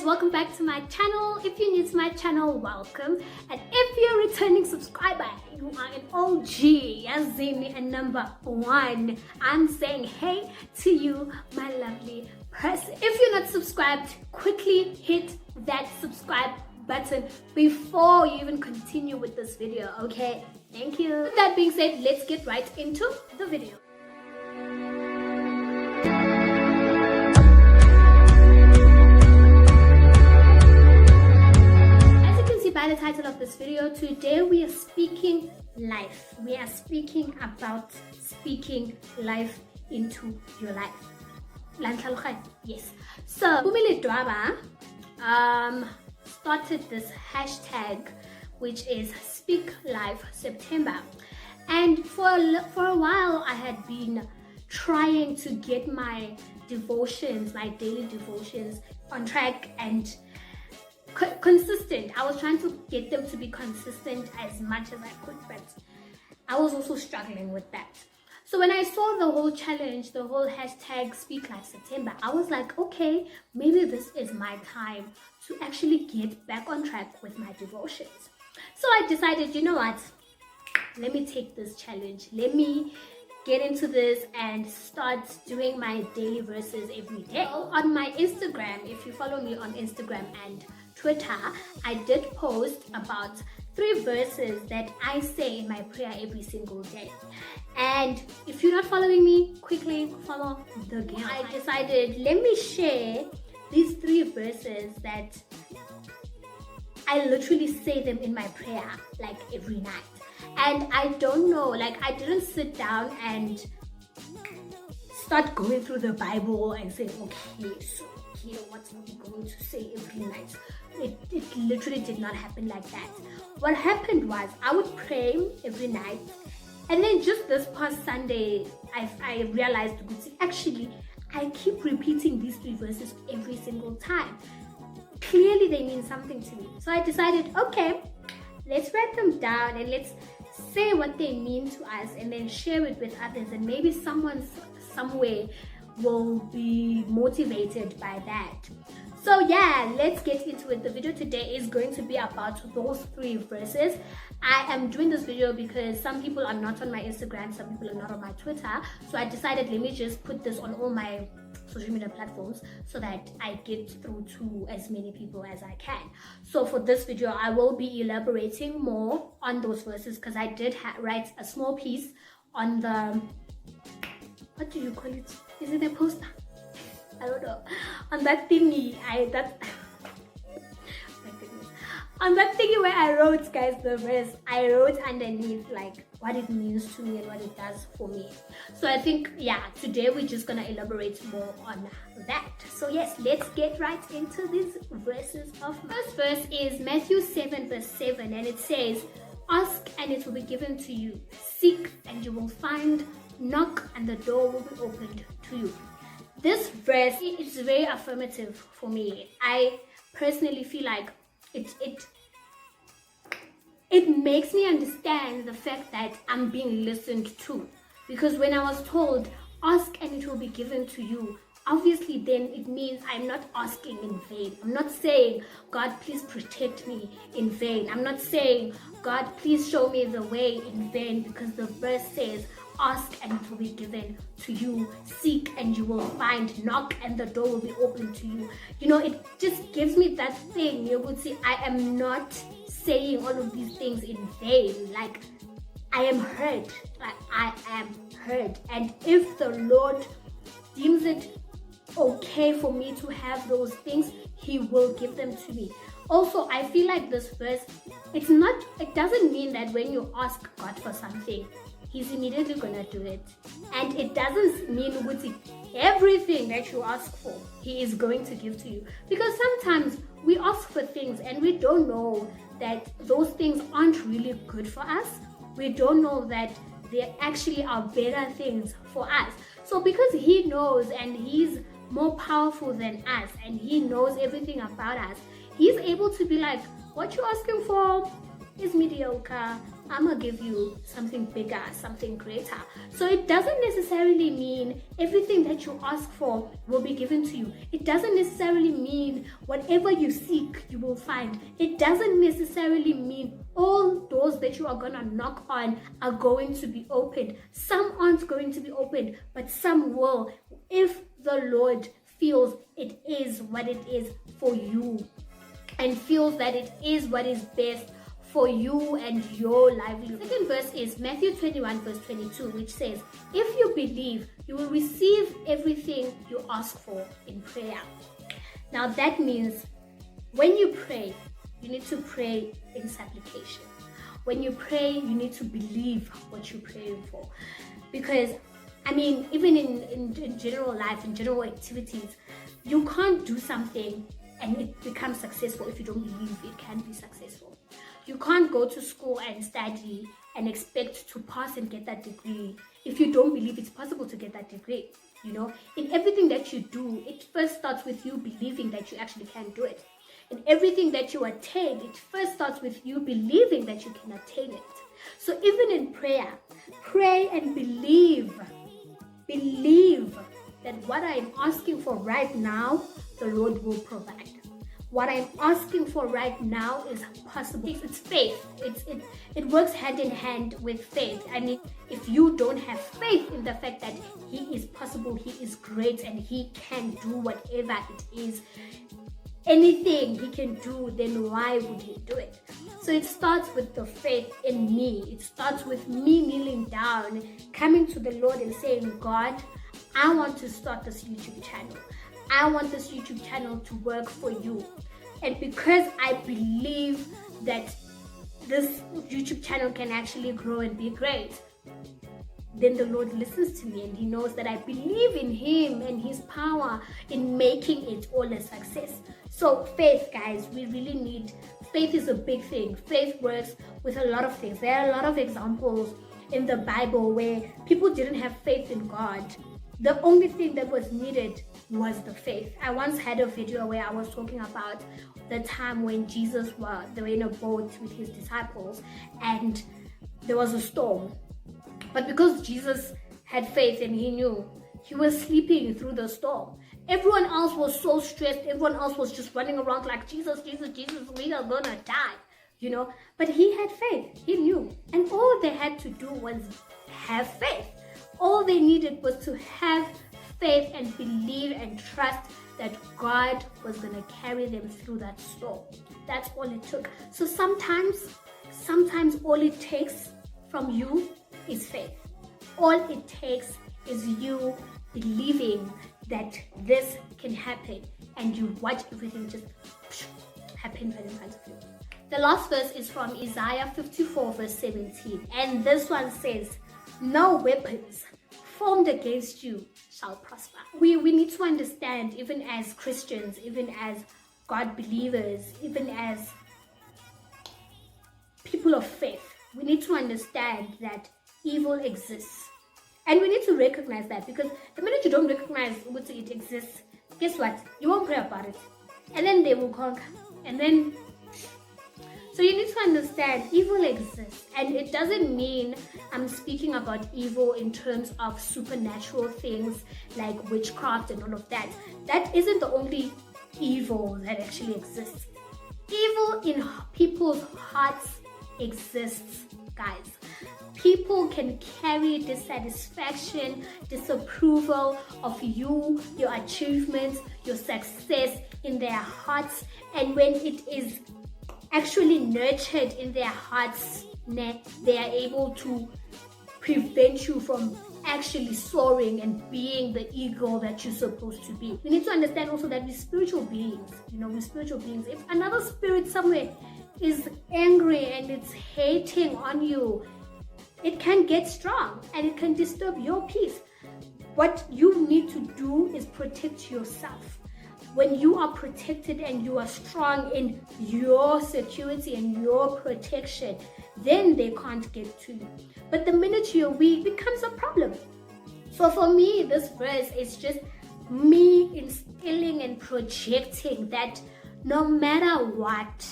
guys, welcome back to my channel. If you're new to my channel, welcome, and if you're a returning subscriber, you are an OG, as in and number one. I'm saying hey to you, my lovely person. If you're not subscribed, quickly hit that subscribe button before you even continue with this video, okay? Thank you. With that being said, let's get right into the video. By the title of this video, today we are speaking life. We are speaking about speaking life into your life. Yes. So Mpoomy Ledwaba started this hashtag, which is Speak Life September, and for a while I had been trying to get my devotions, my daily devotions, on track and consistent. I was trying to get them to be consistent as much as I could, but I was also struggling with that. So when I saw the whole challenge, the whole hashtag Speak Life September, I was like, okay, maybe this is my time to actually get back on track with my devotions. So I decided, you know what, let me take this challenge. Let me get into this and start doing my daily verses every day. On my Instagram, if you follow me on Instagram and Twitter, I did post about 3 verses that I say in my prayer every single day. And if you're not following me, quickly follow the girl. I decided, let me share these 3 verses that I literally say them in my prayer like every night. And I don't know, like I didn't sit down and start going through the Bible and say, okay, so here what are we going to say every night. It literally did not happen like that. What happened was I would pray every night, and then just this past Sunday I realized, actually I keep repeating these 3 verses every single time. Clearly they mean something to me. So I decided, okay, let's write them down and let's say what they mean to us and then share it with others, and maybe someone somewhere will be motivated by that. So yeah, let's get into it. The video today is going to be about those 3 verses. I am doing this video because some people are not on my Instagram, some people are not on my Twitter, so I decided let me just put this on all my social media platforms so that I get through to as many people as I can. So for this video I will be elaborating more on those verses because I did write a small piece on the, what do you call it? Is it a poster? I don't know. On that thingy, on that thingy where I wrote, guys, the verse, I wrote underneath like what it means to me and what it does for me. So I think, yeah, today we're just gonna elaborate more on that. So yes, let's get right into these verses of mine. First verse is Matthew 7 verse 7, and it says, ask and it will be given to you, seek and you will find, knock and the door will be opened to you. This verse is very affirmative for me. I personally feel like it makes me understand the fact that I'm being listened to. Because when I was told, ask and it will be given to you, obviously then it means I'm not asking in vain. I'm not saying, God, please protect me in vain. I'm not saying, God, please show me the way in vain, because the verse says, ask and it will be given to you, seek and you will find, knock and the door will be open to you. You know, it just gives me that thing. You would see, I am not saying all of these things in vain. Like, I am heard. Like, I am heard. And if the Lord deems it okay for me to have those things, He will give them to me. Also, I feel like this verse, it doesn't mean that when you ask God for something, He's immediately gonna do it. And it doesn't mean everything that you ask for, He is going to give to you. Because sometimes we ask for things and we don't know that those things aren't really good for us. We don't know that there actually are better things for us. So because He knows and He's more powerful than us and He knows everything about us, He's able to be like, what you're asking for is mediocre. I'm gonna give you something bigger, something greater. So it doesn't necessarily mean everything that you ask for will be given to you. It doesn't necessarily mean whatever you seek you will find. It doesn't necessarily mean all doors that you are gonna knock on are going to be opened. Some aren't going to be opened, but some will, if the Lord feels it is what it is for you and feels that it is what is best for you and your livelihood. The second verse is Matthew 21 verse 22, which says, if you believe, you will receive everything you ask for in prayer. Now that means when you pray, you need to pray in supplication. When you pray, you need to believe what you're praying for. Because, I mean, even in general life, in general activities, you can't do something and it becomes successful if you don't believe it can be successful. You can't go to school and study and expect to pass and get that degree if you don't believe it's possible to get that degree. You know, in everything that you do, it first starts with you believing that you actually can do it. In everything that you attain, it first starts with you believing that you can attain it. So even in prayer, pray and believe that what I am asking for right now, the Lord will provide. What I'm asking for right now is possible. It's faith. It works hand in hand with faith. I mean, if you don't have faith in the fact that He is possible, He is great, and He can do whatever it is, anything He can do, then why would He do it? So it starts with the faith in me. It starts with me kneeling down, coming to the Lord and saying, God, I want to start this YouTube channel. I want this YouTube channel to work for you. And because I believe that this YouTube channel can actually grow and be great, then the Lord listens to me and He knows that I believe in Him and His power in making it all a success. So faith, guys, we really need, faith is a big thing. Faith works with a lot of things. There are a lot of examples in the Bible where people didn't have faith in God. The only thing that was needed was the faith. I once had a video where I was talking about the time when they were in a boat with His disciples and there was a storm. But because Jesus had faith and He knew, He was sleeping through the storm. Everyone else was so stressed. Everyone else was just running around like, Jesus, Jesus, Jesus, we are gonna die, you know. But He had faith. He knew. And all they had to do was have faith. All they needed was to have faith and believe and trust that God was going to carry them through that storm. That's all it took. So sometimes all it takes from you is faith. All it takes is you believing that this can happen, and you watch everything just happen right in front of you. The last verse is from Isaiah 54 verse 17, and this one says, no weapons formed against you shall prosper. We need to understand, even as Christians, even as God believers, even as people of faith, we need to understand that evil exists. And we need to recognize that, because the minute you don't recognize what it exists, guess what? You won't pray about it. And then they will conquer. And then so you need to understand evil exists, and it doesn't mean I'm speaking about evil in terms of supernatural things like witchcraft and all of that. That isn't the only evil that actually exists. Evil in people's hearts exists, guys. People can carry dissatisfaction, disapproval of you, your achievements, your success in their hearts, and when it is actually nurtured in their hearts, they are able to prevent you from actually soaring and being the eagle that you're supposed to be. We need to understand also that we're spiritual beings. We're spiritual beings. If another spirit somewhere is angry and it's hating on you, it can get strong and it can disturb your peace. What you need to do is protect yourself. When you are protected and you are strong in your security and your protection, then they can't get to you. But the minute you're weak, it becomes a problem. So for me, this verse is just me instilling and projecting that no matter what,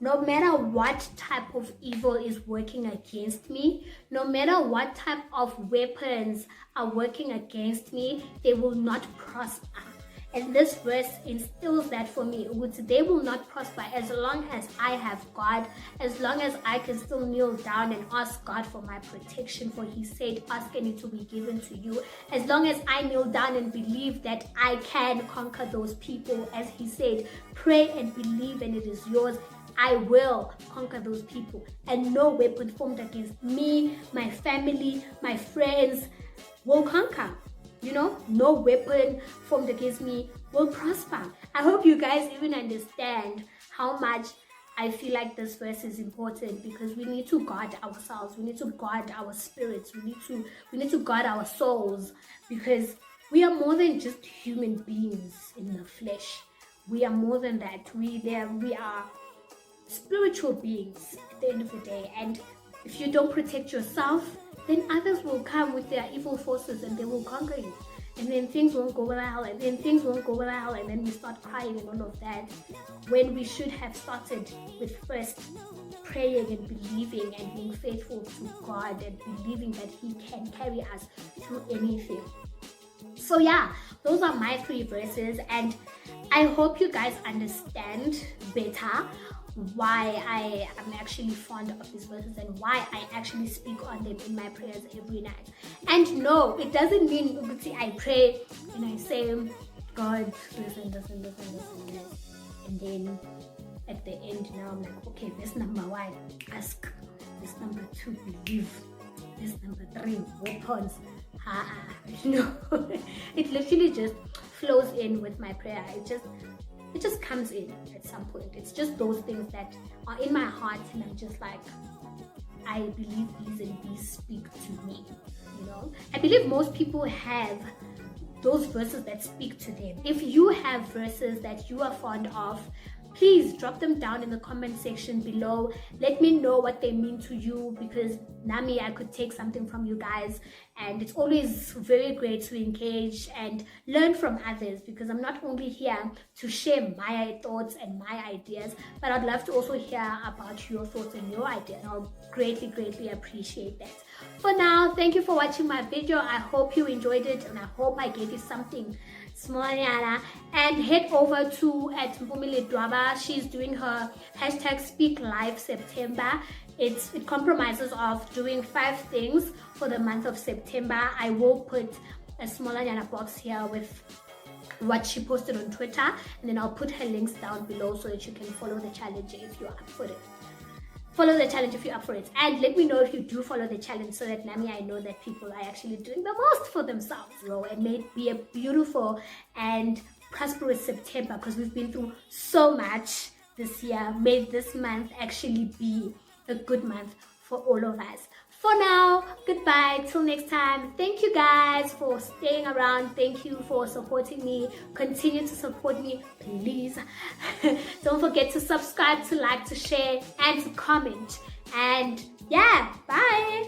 no matter what type of evil is working against me, no matter what type of weapons are working against me, they will not prosper. And this verse instills that for me, which they will not prosper as long as I have God, as long as I can still kneel down and ask God for my protection, for he said, ask and it will be given to you. As long as I kneel down and believe that I can conquer those people, as he said, pray and believe and it is yours, I will conquer those people. And no weapon formed against me, my family, my friends will conquer. You know, no weapon formed against me will prosper. I hope you guys even understand how much I feel like this verse is important, because we need to guard ourselves. We need to guard our spirits. We need to guard our souls, because we are more than just human beings in the flesh. We are more than that. We are spiritual beings at the end of the day. And if you don't protect yourself, then others will come with their evil forces and they will conquer you. And then things won't go well, and then things won't go well, and then we start crying and all of that, when we should have started with first praying and believing and being faithful to God and believing that he can carry us through anything. So yeah, those are my 3 verses, and I hope you guys understand better why I am actually fond of these verses and why I actually speak on them in my prayers every night. And no, it doesn't mean I pray and I say, God, listen, and then at the end now I'm like, okay, this number 1, ask. This number 2, believe. This number 3, weapons. No, it literally just flows in with my prayer. It just comes in at some point. It's just those things that are in my heart, and I'm just like, I believe these and these speak to me, you know. I believe most people have those verses that speak to them. If you have verses that you are fond of, please drop them down in the comment section below. Let me know what they mean to you, because Nami, I could take something from you guys, and it's always very great to engage and learn from others, because I'm not only here to share my thoughts and my ideas, but I'd love to also hear about your thoughts and your ideas. I'll greatly appreciate that. For now, thank you for watching my video. I hope you enjoyed it, and I hope I gave you something small, and head over to at Mpoomy Ledwaba. She's doing her hashtag Speak Live September. It compromises of doing 5 things for the month of September. I will put a smaller box here with what she posted on Twitter, and then I'll put her links down below so that you can follow the challenge if you're up for it. Follow the challenge if you're up for it, and let me know if you do follow the challenge, so that Nami, I know that people are actually doing the most for themselves, and may it be a beautiful and prosperous September, because we've been through so much this year. May this month actually be a good month for all of us. For now, goodbye till next time. Thank you guys for staying around. Thank you for supporting me. Continue to support me, please. Don't forget to subscribe, to like, to share, and to comment. And yeah, bye.